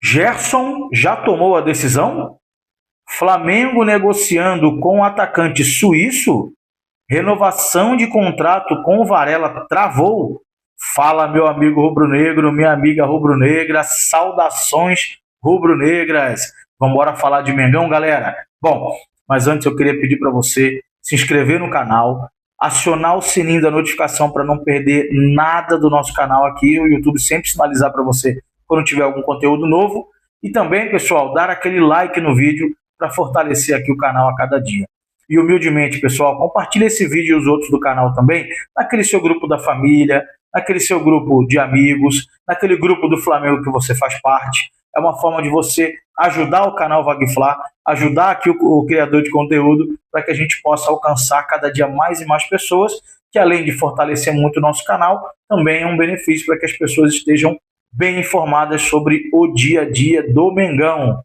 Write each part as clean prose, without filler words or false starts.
Gerson já tomou a decisão? Flamengo negociando com o atacante suíço? Renovação de contrato com o Varela travou? Fala, meu amigo rubro-negro, minha amiga rubro-negra, saudações rubro-negras. Vamos embora falar de Mengão, galera? Bom, mas antes eu queria pedir para você se inscrever no canal, acionar o sininho da notificação para não perder nada do nosso canal aqui, o YouTube sempre sinalizar para você quando tiver algum conteúdo novo. E também, pessoal, dar aquele like no vídeo para fortalecer aqui o canal a cada dia. E humildemente, pessoal, compartilhe esse vídeo e os outros do canal também, naquele seu grupo da família, naquele seu grupo de amigos, naquele grupo do Flamengo que você faz parte. É uma forma de você ajudar o canal Vagfla, ajudar aqui o criador de conteúdo, para que a gente possa alcançar cada dia mais e mais pessoas, que além de fortalecer muito o nosso canal, também é um benefício para que as pessoas estejam bem informadas sobre o dia a dia do Mengão.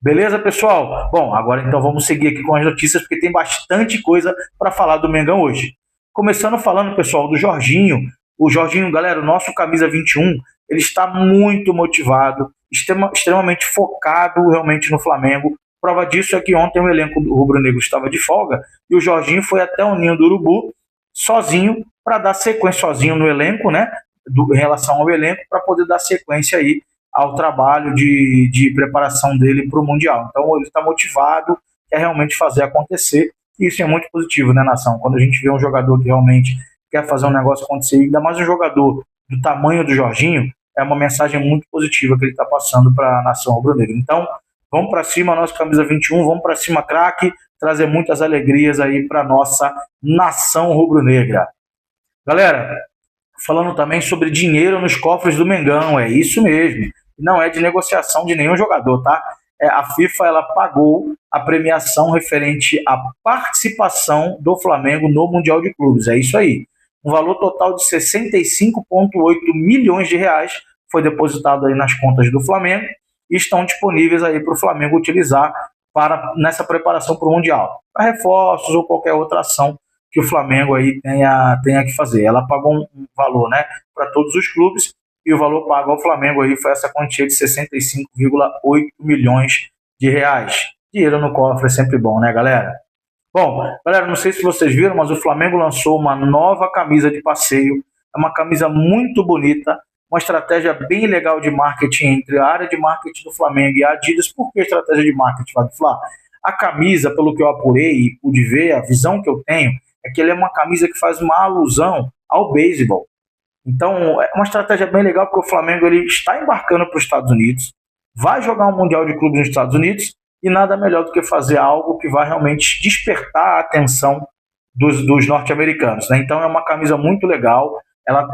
Beleza, pessoal? Bom, agora então vamos seguir aqui com as notícias, porque tem bastante coisa para falar do Mengão hoje. Começando falando, pessoal, do Jorginho. O Jorginho, galera, o nosso camisa 21, ele está muito motivado, extremamente focado realmente no Flamengo. Prova disso é que ontem o elenco do rubro-negro estava de folga e o Jorginho foi até o Ninho do Urubu sozinho para dar sequência, sozinho no elenco, né? Em relação ao elenco, para poder dar sequência aí ao trabalho de preparação dele para o Mundial. Então ele está motivado, quer realmente fazer acontecer, e isso é muito positivo, né, nação? Quando a gente vê um jogador que realmente quer fazer um negócio acontecer, ainda mais um jogador do tamanho do Jorginho, é uma mensagem muito positiva que ele está passando para a nação rubro-negra. Então, vamos para cima, nossa camisa 21, vamos para cima, craque, trazer muitas alegrias aí para nossa nação rubro-negra. Galera, falando também sobre dinheiro nos cofres do Mengão, é isso mesmo. Não é de negociação de nenhum jogador, tá? A FIFA ela pagou a premiação referente à participação do Flamengo no Mundial de Clubes. É isso aí. Um valor total de 65,8 milhões de reais foi depositado aí nas contas do Flamengo e estão disponíveis aí para o Flamengo utilizar nessa preparação para o Mundial, para reforços ou qualquer outra ação que o Flamengo aí tenha que fazer. Ela pagou um valor, né, para todos os clubes, e o valor pago ao Flamengo aí foi essa quantia de 65,8 milhões de reais. Dinheiro no cofre é sempre bom, né, galera? Bom, galera, não sei se vocês viram, mas o Flamengo lançou uma nova camisa de passeio. É uma camisa muito bonita, uma estratégia bem legal de marketing entre a área de marketing do Flamengo e a Adidas. Por que estratégia de marketing, Flávio? A camisa, pelo que eu apurei e pude ver, a visão que eu tenho, é que ele é uma camisa que faz uma alusão ao beisebol. Então, é uma estratégia bem legal, porque o Flamengo ele está embarcando para os Estados Unidos, vai jogar um Mundial de Clubes nos Estados Unidos, e nada melhor do que fazer algo que vai realmente despertar a atenção dos norte-americanos, né? Então, é uma camisa muito legal, ela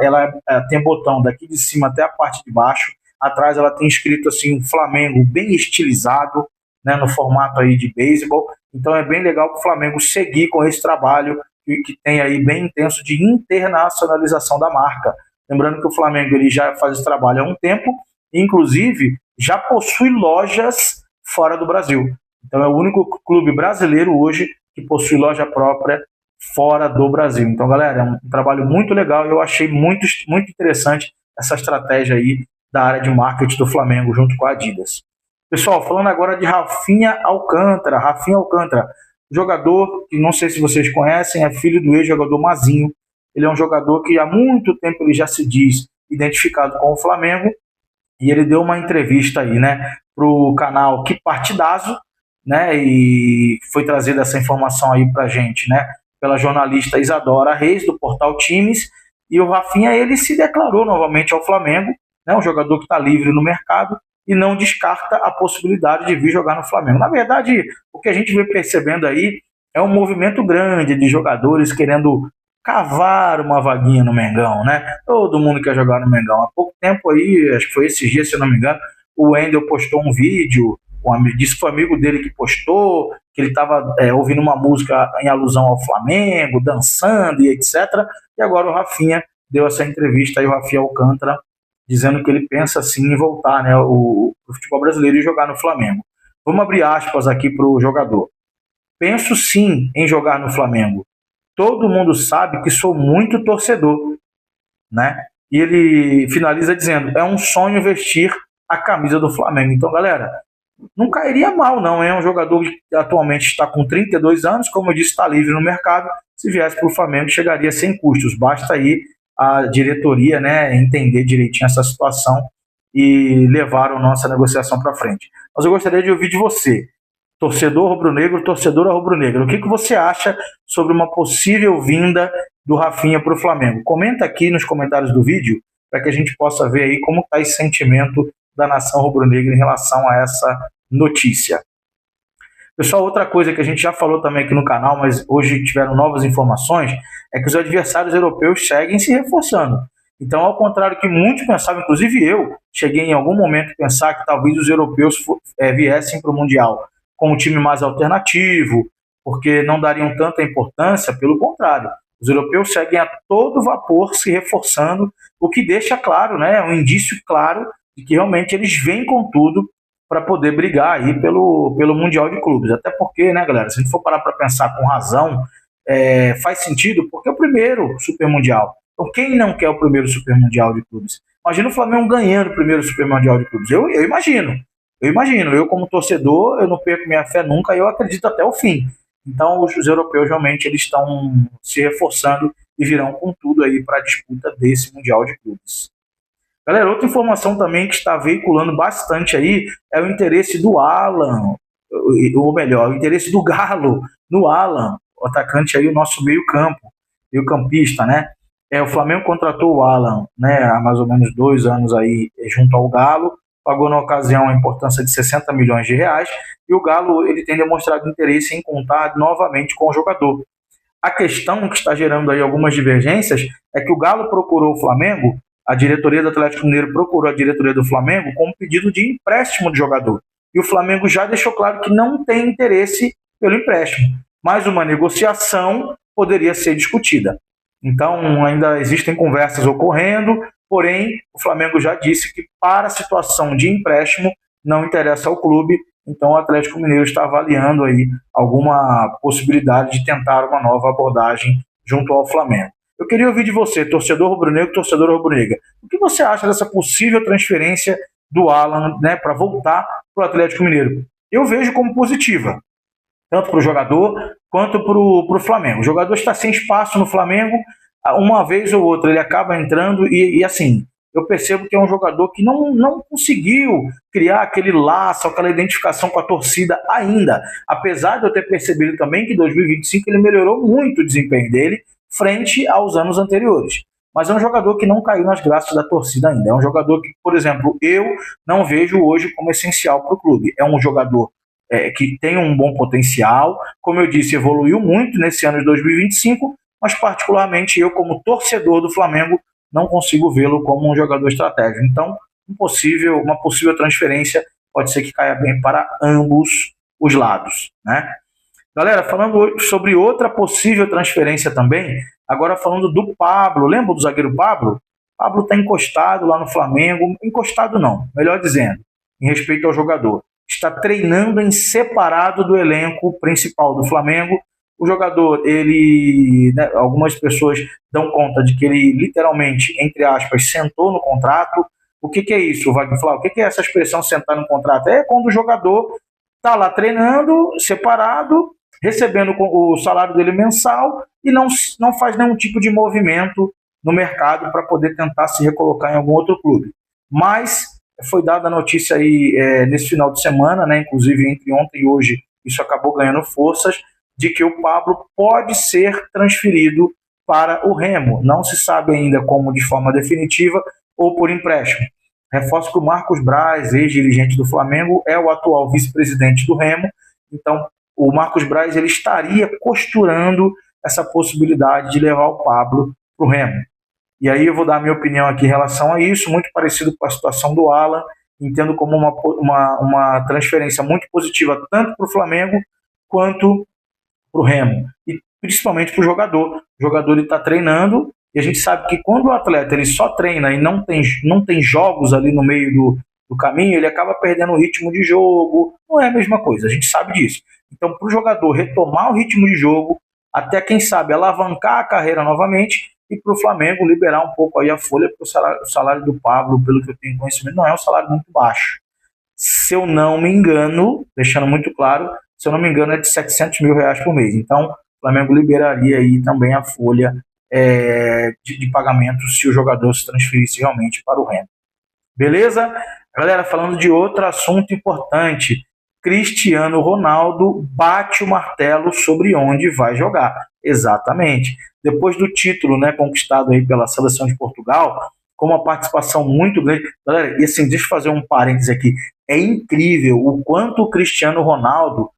tem botão daqui de cima até a parte de baixo, atrás ela tem escrito assim, um Flamengo bem estilizado, né, no formato aí de beisebol. Então, é bem legal para o Flamengo seguir com esse trabalho que tem aí bem intenso de internacionalização da marca. Lembrando que o Flamengo ele já faz esse trabalho há um tempo, inclusive já possui lojas fora do Brasil. Então é o único clube brasileiro hoje que possui loja própria fora do Brasil. Então, galera, é um trabalho muito legal e eu achei muito, muito interessante essa estratégia aí da área de marketing do Flamengo junto com a Adidas. Pessoal, falando agora de Rafinha Alcântara. Rafinha Alcântara, jogador que não sei se vocês conhecem, é filho do ex-jogador Mazinho. Ele é um jogador que há muito tempo ele já se diz identificado com o Flamengo, e ele deu uma entrevista aí, né, para o canal Que Partidazo, né, e foi trazida essa informação aí para a gente, né, pela jornalista Isadora Reis, do Portal Times, e o Rafinha, ele se declarou novamente ao Flamengo, né, um jogador que está livre no mercado, e não descarta a possibilidade de vir jogar no Flamengo. Na verdade, o que a gente vem percebendo aí é um movimento grande de jogadores querendo cavar uma vaguinha no Mengão, né? Todo mundo quer jogar no Mengão. Há pouco tempo aí, acho que foi esses dias, se eu não me engano, o Wendel postou um vídeo, disse que foi amigo dele que postou, que ele estava ouvindo uma música em alusão ao Flamengo, dançando e etc. E agora o Rafinha deu essa entrevista aí, o Rafinha Alcântara, dizendo que ele pensa sim em voltar, né, o futebol brasileiro e jogar no Flamengo. Vamos abrir aspas aqui para o jogador. Penso sim em jogar no Flamengo. Todo mundo sabe que sou muito torcedor, né? E ele finaliza dizendo: é um sonho vestir a camisa do Flamengo. Então, galera, não cairia mal, não. É um jogador que atualmente está com 32 anos, como eu disse, está livre no mercado. Se viesse para o Flamengo, chegaria sem custos. Basta aí a diretoria, né, entender direitinho essa situação e levar a nossa negociação para frente. Mas eu gostaria de ouvir de você, torcedor rubro-negro, torcedora rubro-negra. O que você acha sobre uma possível vinda do Rafinha para o Flamengo? Comenta aqui nos comentários do vídeo para que a gente possa ver aí como está esse sentimento da nação rubro-negra em relação a essa notícia. Pessoal, outra coisa que a gente já falou também aqui no canal, mas hoje tiveram novas informações, é que os adversários europeus seguem se reforçando. Então, ao contrário que muitos pensavam, inclusive eu, cheguei em algum momento a pensar que talvez os europeus viessem para o Mundial com um time mais alternativo, porque não dariam tanta importância, pelo contrário. Os europeus seguem a todo vapor se reforçando, o que deixa claro, né, um indício claro de que realmente eles vêm com tudo para poder brigar aí pelo Mundial de Clubes. Até porque, né, galera, se a gente for parar para pensar com razão, faz sentido, porque é o primeiro Super Mundial. Então, quem não quer o primeiro Super Mundial de Clubes? Imagina o Flamengo ganhando o primeiro Super Mundial de Clubes. Eu imagino. Eu como torcedor, eu não perco minha fé nunca, eu acredito até o fim. Então, os europeus realmente eles estão se reforçando e virão com tudo aí para a disputa desse Mundial de Clubes. Galera, outra informação também que está veiculando bastante aí é o interesse do Alan, ou melhor, o interesse do Galo no Alan, o atacante aí, o nosso meio-campista, né? O Flamengo contratou o Alan, né, há mais ou menos 2 anos aí junto ao Galo, pagou na ocasião a importância de 60 milhões de reais, e o Galo ele tem demonstrado interesse em contar novamente com o jogador. A questão que está gerando aí algumas divergências é que o Galo procurou o Flamengo, a diretoria do Atlético Mineiro procurou a diretoria do Flamengo com um pedido de empréstimo de jogador. E o Flamengo já deixou claro que não tem interesse pelo empréstimo, mas uma negociação poderia ser discutida. Então, ainda existem conversas ocorrendo, porém, o Flamengo já disse que para a situação de empréstimo não interessa ao clube, então o Atlético Mineiro está avaliando aí alguma possibilidade de tentar uma nova abordagem junto ao Flamengo. Eu queria ouvir de você, torcedor rubro-negro, torcedora rubro-negra. O que você acha dessa possível transferência do Alan, né, para voltar para o Atlético Mineiro? Eu vejo como positiva, tanto para o jogador quanto para o Flamengo. O jogador está sem espaço no Flamengo, uma vez ou outra ele acaba entrando e assim, eu percebo que é um jogador que não conseguiu criar aquele laço, aquela identificação com a torcida ainda. Apesar de eu ter percebido também que em 2025 ele melhorou muito o desempenho dele, frente aos anos anteriores. Mas é um jogador que não caiu nas graças da torcida ainda. É um jogador que, por exemplo, eu não vejo hoje como essencial para o clube. É um jogador que tem um bom potencial, como eu disse, evoluiu muito nesse ano de 2025, mas particularmente eu, como torcedor do Flamengo, não consigo vê-lo como um jogador estratégico. Então, uma possível transferência pode ser que caia bem para ambos os lados, né? Galera, falando sobre outra possível transferência também, agora falando do Pablo, lembra do zagueiro Pablo? Pablo está encostado lá no Flamengo, encostado não, melhor dizendo, em respeito ao jogador. Está treinando em separado do elenco principal do Flamengo. O jogador, né, algumas pessoas dão conta de que ele literalmente, entre aspas, sentou no contrato. O que é isso, Wagner Flávio? O que é essa expressão sentar no contrato? É quando o jogador está lá treinando, separado, recebendo o salário dele mensal e não faz nenhum tipo de movimento no mercado para poder tentar se recolocar em algum outro clube. Mas foi dada a notícia aí nesse final de semana, né, inclusive entre ontem e hoje, isso acabou ganhando forças, de que o Pablo pode ser transferido para o Remo. Não se sabe ainda como de forma definitiva ou por empréstimo. Reforço que o Marcos Braz, ex-dirigente do Flamengo, é o atual vice-presidente do Remo. Então, o Marcos Braz ele estaria costurando essa possibilidade de levar o Pablo para o Remo. E aí eu vou dar a minha opinião aqui em relação a isso, muito parecido com a situação do Alan, entendo como uma transferência muito positiva tanto para o Flamengo quanto para o Remo. E principalmente para o jogador. O jogador está treinando e a gente sabe que quando o atleta ele só treina e não tem jogos ali no meio do caminho, ele acaba perdendo o ritmo de jogo, não é a mesma coisa, a gente sabe disso. Então, para o jogador retomar o ritmo de jogo, até quem sabe alavancar a carreira novamente, e para o Flamengo liberar um pouco aí a folha, porque o salário do Pablo, pelo que eu tenho conhecimento, não é um salário muito baixo. Se eu não me engano, deixando muito claro, se eu não me engano é de R$700 mil por mês. Então, o Flamengo liberaria aí também a folha de pagamento se o jogador se transferisse realmente para o Rennes. Beleza? Galera, falando de outro assunto importante, Cristiano Ronaldo bate o martelo sobre onde vai jogar. Exatamente. Depois do título, né, conquistado aí pela seleção de Portugal, com uma participação muito grande. Galera, e assim, deixa eu fazer um parênteses aqui. É incrível o quanto o Cristiano Ronaldo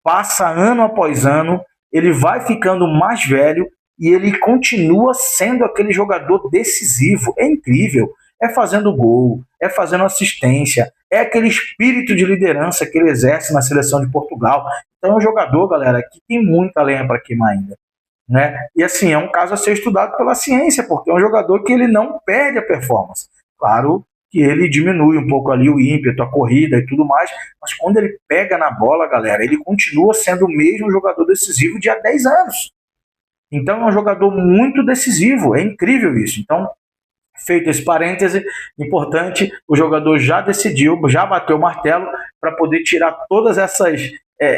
passa ano após ano, ele vai ficando mais velho e ele continua sendo aquele jogador decisivo. É incrível. É fazendo gol, é fazendo assistência, é aquele espírito de liderança que ele exerce na seleção de Portugal. Então é um jogador, galera, que tem muita lenha para queimar ainda. Né? E assim, é um caso a ser estudado pela ciência, porque é um jogador que ele não perde a performance. Claro que ele diminui um pouco ali o ímpeto, a corrida e tudo mais, mas quando ele pega na bola, galera, ele continua sendo o mesmo jogador decisivo de há 10 anos. Então é um jogador muito decisivo, é incrível isso. Então, feito esse parêntese, importante, o jogador já decidiu, já bateu o martelo para poder tirar todas essas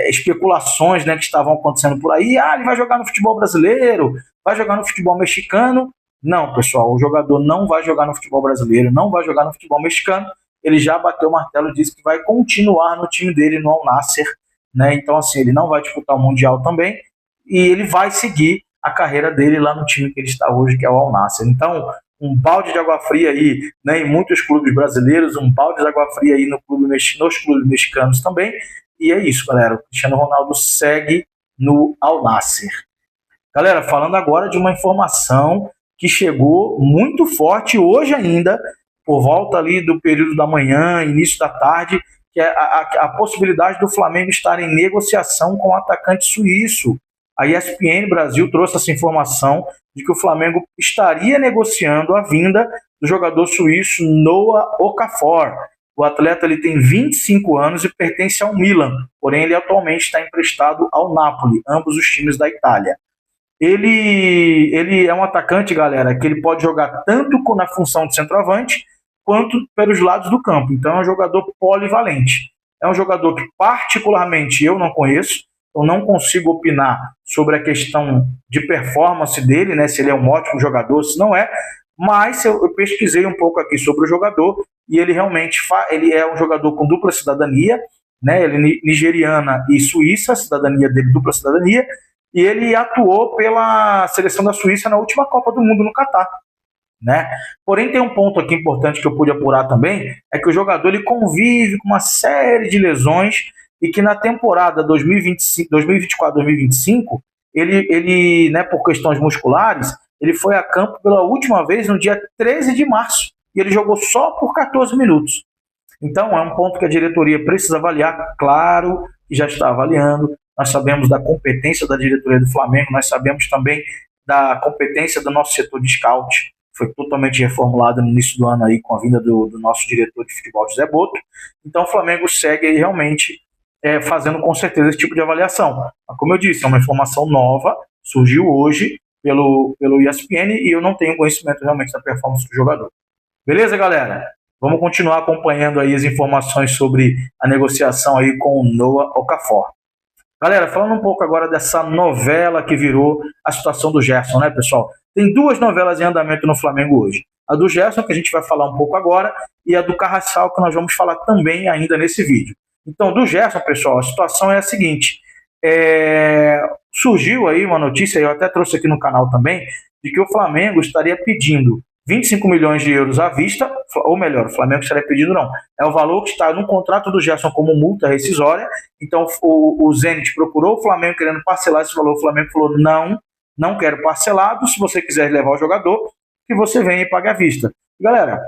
especulações, né, que estavam acontecendo por aí. Ele vai jogar no futebol brasileiro, vai jogar no futebol mexicano. Não, pessoal, o jogador não vai jogar no futebol brasileiro, não vai jogar no futebol mexicano. Ele já bateu o martelo e disse que vai continuar no time dele, no Al Nassr, né? Então, assim, ele não vai disputar o Mundial também e ele vai seguir a carreira dele lá no time que ele está hoje, que é o Al Nassr. Então, um balde de água fria aí, né, em muitos clubes brasileiros, um balde de água fria aí nos clubes mexicanos também. E é isso, galera. O Cristiano Ronaldo segue no Al Nassr. Galera, falando agora de uma informação que chegou muito forte hoje ainda, por volta ali do período da manhã, início da tarde, que é a possibilidade do Flamengo estar em negociação com o atacante suíço. A ESPN Brasil trouxe essa informação de que o Flamengo estaria negociando a vinda do jogador suíço Noah Okafor. O atleta ele tem 25 anos e pertence ao Milan, porém ele atualmente está emprestado ao Napoli, ambos os times da Itália. Ele é um atacante, galera, que ele pode jogar tanto na função de centroavante quanto pelos lados do campo. Então é um jogador polivalente. É um jogador que particularmente eu não conheço, eu não consigo opinar sobre a questão de performance dele, né, se ele é um ótimo jogador, se não é, mas eu pesquisei um pouco aqui sobre o jogador e ele realmente ele é um jogador com dupla cidadania, né, ele é nigeriana e suíça, a cidadania dele dupla cidadania, e ele atuou pela seleção da Suíça na última Copa do Mundo no Catar. Né? Porém, tem um ponto aqui importante que eu pude apurar também, é que o jogador ele convive com uma série de lesões e que na temporada 2024-2025, ele, né, por questões musculares, ele foi a campo pela última vez no dia 13 de março, e ele jogou só por 14 minutos. Então, é um ponto que a diretoria precisa avaliar, claro que já está avaliando, nós sabemos da competência da diretoria do Flamengo, nós sabemos também da competência do nosso setor de scout, foi totalmente reformulado no início do ano aí com a vinda do nosso diretor de futebol, José Boto. Então, o Flamengo segue aí realmente fazendo com certeza esse tipo de avaliação. Mas, como eu disse, é uma informação nova, surgiu hoje pelo ESPN e eu não tenho conhecimento realmente da performance do jogador. Beleza, galera? Vamos continuar acompanhando aí as informações sobre a negociação aí com o Noah Okafor. Galera, falando um pouco agora dessa novela que virou a situação do Gerson, né, pessoal? Tem duas novelas em andamento no Flamengo hoje. A do Gerson, que a gente vai falar um pouco agora, e a do Carrascal, que nós vamos falar também ainda nesse vídeo. Então, do Gerson, pessoal, a situação é a seguinte. Surgiu aí uma notícia, eu até trouxe aqui no canal também, de que o Flamengo estaria pedindo 25 milhões de euros à vista, ou melhor, o Flamengo estaria pedindo não. É o valor que está no contrato do Gerson como multa rescisória. Então o Zenit procurou o Flamengo querendo parcelar esse valor. O Flamengo falou, não quero parcelado. Se você quiser levar o jogador, que você venha e pague à vista. Galera,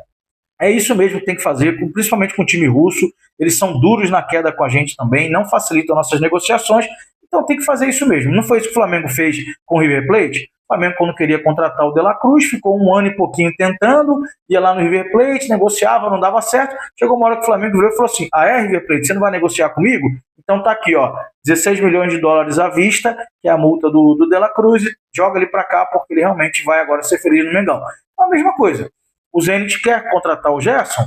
é isso mesmo que tem que fazer, principalmente com o time russo. Eles são duros na queda com a gente também, não facilitam nossas negociações. Então tem que fazer isso mesmo. Não foi isso que o Flamengo fez com o River Plate? O Flamengo, quando queria contratar o De La Cruz, ficou um ano e pouquinho tentando, ia lá no River Plate, negociava, não dava certo. Chegou uma hora que o Flamengo virou e falou assim, River Plate, você não vai negociar comigo? Então tá aqui, ó, 16 milhões de dólares à vista, que é a multa do De La Cruz, joga ele para cá porque ele realmente vai agora ser feliz no Mengão. A mesma coisa, o Zenit quer contratar o Gerson,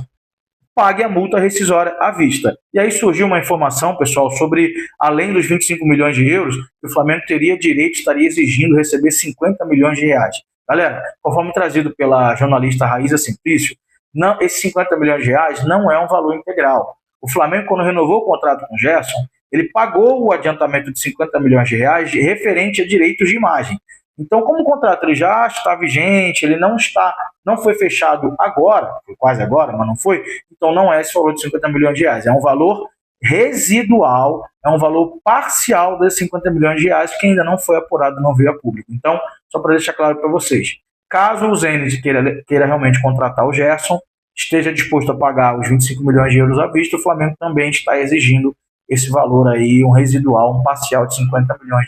pague a multa rescisória à vista. E aí surgiu uma informação, pessoal, sobre, além dos 25 milhões de euros, que o Flamengo teria direito, estaria exigindo receber 50 milhões de reais. Galera, conforme trazido pela jornalista Raíza Simplício, não, esses 50 milhões de reais não é um valor integral. O Flamengo, quando renovou o contrato com o Gerson, ele pagou o adiantamento de 50 milhões de reais referente a direitos de imagem. Então, como o contrato ele já está vigente, ele não foi fechado agora, quase agora, mas não foi, então não é esse valor de 50 milhões de reais, é um valor residual, é um valor parcial desses 50 milhões de reais que ainda não foi apurado, não veio a público. Então, só para deixar claro para vocês, caso o Zenit queira realmente contratar o Gerson, esteja disposto a pagar os 25 milhões de euros à vista, o Flamengo também está exigindo esse valor aí, um residual, um parcial de 50 milhões,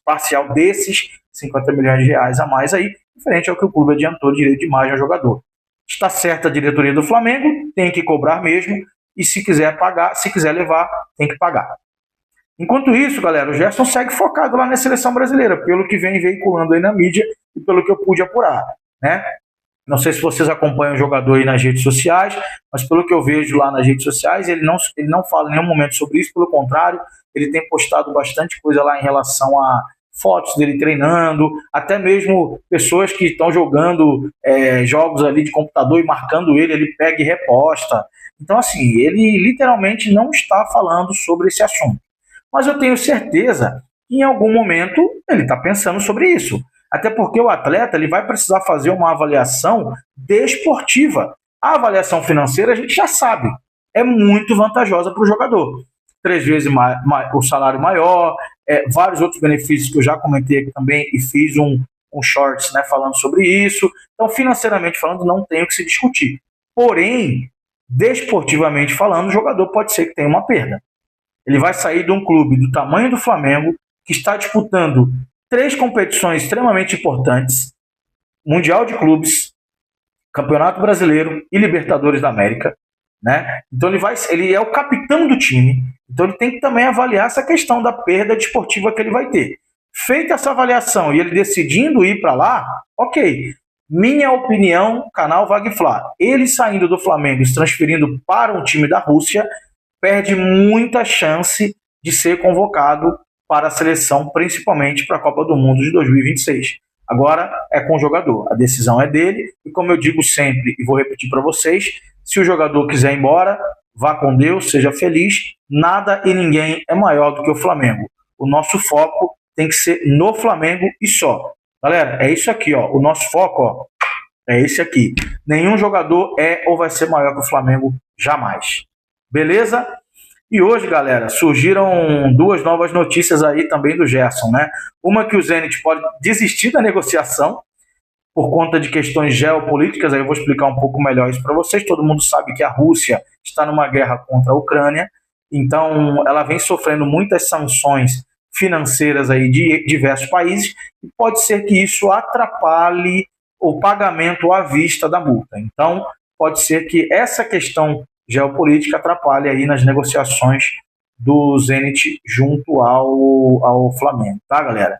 parcial desses 50 milhões de reais a mais aí, diferente ao que o clube adiantou de direito de imagem ao jogador. Está certa a diretoria do Flamengo, tem que cobrar mesmo, e se quiser pagar, se quiser levar, tem que pagar. Enquanto isso, galera, o Gerson segue focado lá na seleção brasileira, pelo que vem veiculando aí na mídia e pelo que eu pude apurar, né? Não sei se vocês acompanham o jogador aí nas redes sociais, mas pelo que eu vejo lá nas redes sociais, ele não fala em nenhum momento sobre isso, pelo contrário, ele tem postado bastante coisa lá em relação a fotos dele treinando, até mesmo pessoas que estão jogando jogos ali de computador e marcando ele pega e reposta. Então, assim, ele literalmente não está falando sobre esse assunto. Mas eu tenho certeza que em algum momento ele está pensando sobre isso. Até porque o atleta ele vai precisar fazer uma avaliação desportiva. A avaliação financeira a gente já sabe, é muito vantajosa para o jogador. 3 vezes o salário maior, vários outros benefícios que eu já comentei aqui também e fiz um shorts, né, falando sobre isso. Então, financeiramente falando, não tem o que se discutir. Porém, desportivamente falando, o jogador pode ser que tenha uma perda. Ele vai sair de um clube do tamanho do Flamengo, que está disputando 3 competições extremamente importantes, Mundial de Clubes, Campeonato Brasileiro e Libertadores da América, né? Então ele é o capitão do time, então ele tem que também avaliar essa questão da perda desportiva que ele vai ter. Feita essa avaliação e ele decidindo ir para lá, ok. Minha opinião, canal Vagflá, ele saindo do Flamengo e se transferindo para um time da Rússia, perde muita chance de ser convocado para a seleção, principalmente para a Copa do Mundo de 2026. Agora é com o jogador, a decisão é dele, e como eu digo sempre, e vou repetir para vocês, se o jogador quiser ir embora, vá com Deus, seja feliz, nada e ninguém é maior do que o Flamengo. O nosso foco tem que ser no Flamengo e só. Galera, é isso aqui, ó. O nosso foco, ó, é esse aqui. Nenhum jogador é ou vai ser maior que o Flamengo jamais. Beleza? E hoje, galera, surgiram 2 novas notícias aí também do Gerson, né? Uma que o Zenit pode desistir da negociação por conta de questões geopolíticas, aí eu vou explicar um pouco melhor isso para vocês. Todo mundo sabe que a Rússia está numa guerra contra a Ucrânia, então ela vem sofrendo muitas sanções financeiras aí de diversos países, e pode ser que isso atrapalhe o pagamento à vista da multa. Então, pode ser que essa questão geopolítica atrapalhe aí nas negociações do Zenit junto ao Flamengo, tá, galera?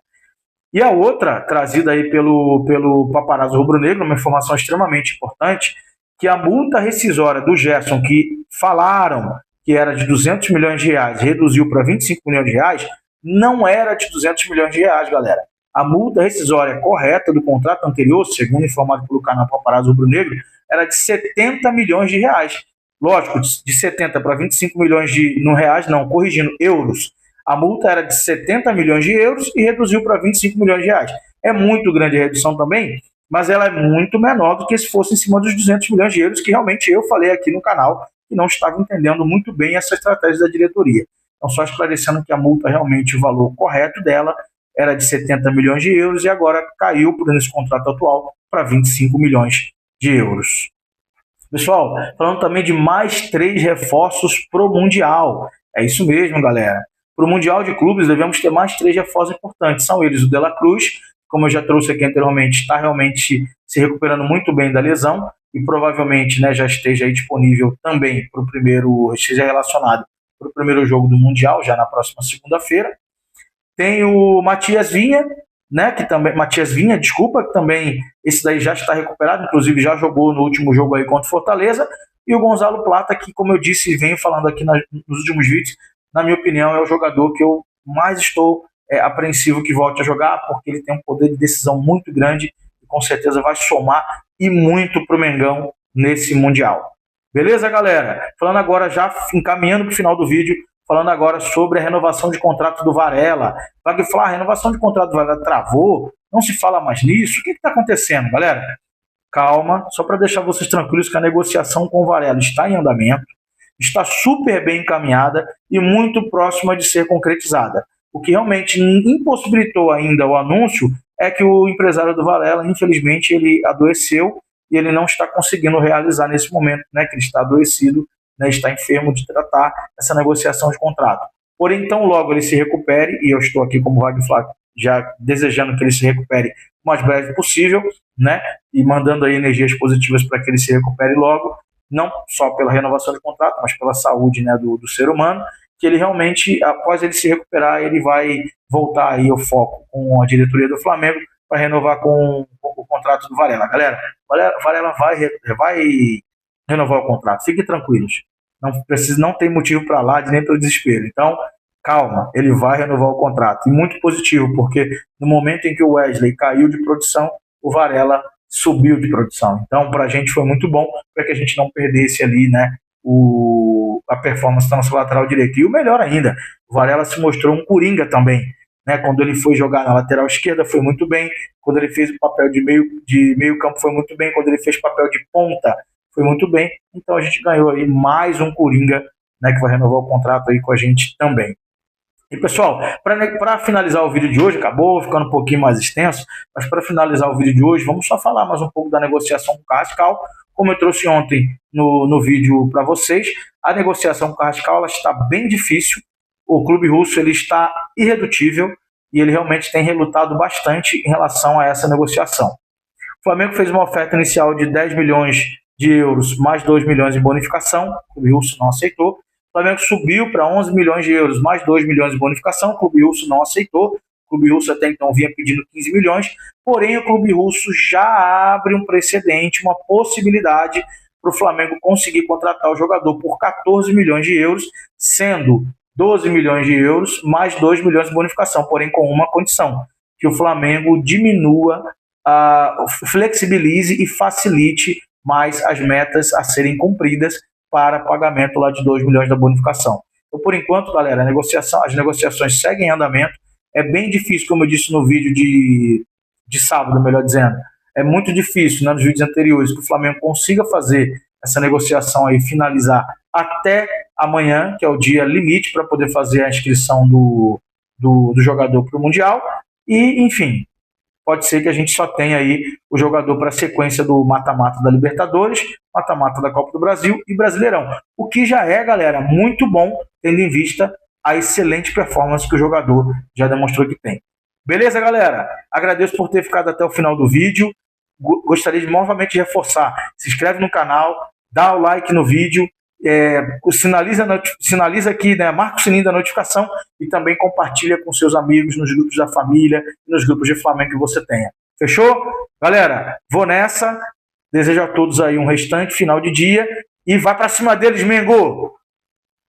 E a outra, trazida aí pelo Paparazzo Rubro-Negro, uma informação extremamente importante, que a multa rescisória do Gerson, que falaram que era de 200 milhões de reais, reduziu para 25 milhões de reais, não era de 200 milhões de reais, galera. A multa rescisória correta do contrato anterior, segundo informado pelo canal Paparazzo Rubro-Negro, era de 70 milhões de reais. Lógico, de 70 para 25 milhões no reais, não, corrigindo, euros. A multa era de 70 milhões de euros e reduziu para 25 milhões de reais. É muito grande a redução também, mas ela é muito menor do que se fosse em cima dos 200 milhões de euros, que realmente eu falei aqui no canal, que não estava entendendo muito bem essa estratégia da diretoria. Então, só esclarecendo que a multa, realmente, o valor correto dela era de 70 milhões de euros e agora caiu, por nesse contrato atual, para 25 milhões de euros. Pessoal, falando também de mais 3 reforços para o Mundial. É isso mesmo, galera. Para o Mundial de Clubes, devemos ter mais 3 reforços importantes. São eles o De La Cruz, como eu já trouxe aqui anteriormente, está realmente se recuperando muito bem da lesão e provavelmente, né, já esteja aí disponível também para o primeiro, esteja relacionado para o primeiro jogo do Mundial, já na próxima segunda-feira. Tem o Matias Vinha, né, que também esse daí já está recuperado, inclusive já jogou no último jogo aí contra o Fortaleza, e o Gonzalo Plata, que, como eu disse e venho falando aqui nos últimos vídeos, na minha opinião é o jogador que eu mais estou apreensivo que volte a jogar, porque ele tem um poder de decisão muito grande e com certeza vai somar e muito para o Mengão nesse Mundial. Beleza, galera? Falando agora, já encaminhando para o final do vídeo, falando agora sobre a renovação de contrato do Varela. Vai falar, a renovação de contrato do Varela travou? Não se fala mais nisso? O que está acontecendo, galera? Calma, só para deixar vocês tranquilos que a negociação com o Varela está em andamento, está super bem encaminhada e muito próxima de ser concretizada. O que realmente impossibilitou ainda o anúncio é que o empresário do Varela, infelizmente, ele adoeceu e ele não está conseguindo realizar nesse momento, né, que ele está adoecido, né, está enfermo, de tratar essa negociação de contrato. Porém, então, logo ele se recupere, e eu estou aqui como Wagner Flávio, já desejando que ele se recupere o mais breve possível, né, e mandando aí energias positivas para que ele se recupere logo, não só pela renovação de contrato, mas pela saúde, né, do ser humano, que ele realmente, após ele se recuperar, ele vai voltar aí ao foco com a diretoria do Flamengo para renovar com o contrato do Varela. Galera, Varela vai renovar o contrato, fiquem tranquilos. Não tem motivo para alarde nem para desespero. Então, calma, ele vai renovar o contrato. E muito positivo, porque no momento em que o Wesley caiu de produção, o Varela subiu de produção. Então, para a gente foi muito bom, para que a gente não perdesse ali, né, a performance da nossa lateral direita. E o melhor ainda, o Varela se mostrou um coringa também, né? Quando ele foi jogar na lateral esquerda foi muito bem, quando ele fez o papel de meio campo foi muito bem, quando ele fez papel de ponta foi muito bem. Então a gente ganhou aí mais um coringa, né, que vai renovar o contrato aí com a gente também. E pessoal, para finalizar o vídeo de hoje, acabou ficando um pouquinho mais extenso, mas para finalizar o vídeo de hoje, vamos só falar mais um pouco da negociação com o Carrascal. Como eu trouxe ontem no vídeo para vocês, a negociação com o Carrascal ela está bem difícil. O clube russo ele está irredutível e ele realmente tem relutado bastante em relação a essa negociação. O Flamengo fez uma oferta inicial de 10 milhões de euros mais 2 milhões em bonificação, o clube russo não aceitou. O Flamengo subiu para 11 milhões de euros mais 2 milhões de bonificação, o clube russo não aceitou. O clube russo até então vinha pedindo 15 milhões, porém o clube russo já abre um precedente, uma possibilidade para o Flamengo conseguir contratar o jogador por 14 milhões de euros, sendo 12 milhões de euros mais 2 milhões de bonificação, porém com uma condição, que o Flamengo diminua, flexibilize e facilite mais as metas a serem cumpridas para pagamento lá de 2 milhões da bonificação. Então, por enquanto, galera, as negociações seguem em andamento. É bem difícil, como eu disse no vídeo de sábado, melhor dizendo, é muito difícil, né, nos vídeos anteriores, que o Flamengo consiga fazer essa negociação aí, finalizar até amanhã, que é o dia limite para poder fazer a inscrição do jogador para o Mundial. E, enfim, pode ser que a gente só tenha aí o jogador para a sequência do mata-mata da Libertadores, mata-mata da Copa do Brasil e Brasileirão. O que já é, galera, muito bom, tendo em vista a excelente performance que o jogador já demonstrou que tem. Beleza, galera? Agradeço por ter ficado até o final do vídeo. Gostaria de novamente reforçar. Se inscreve no canal, dá o like no vídeo, sinaliza aqui, né, marca o sininho da notificação e também compartilha com seus amigos nos grupos da família e nos grupos de Flamengo que você tenha. Fechou? Galera, vou nessa. Desejo a todos aí um restante final de dia e vai para cima deles, Mengo!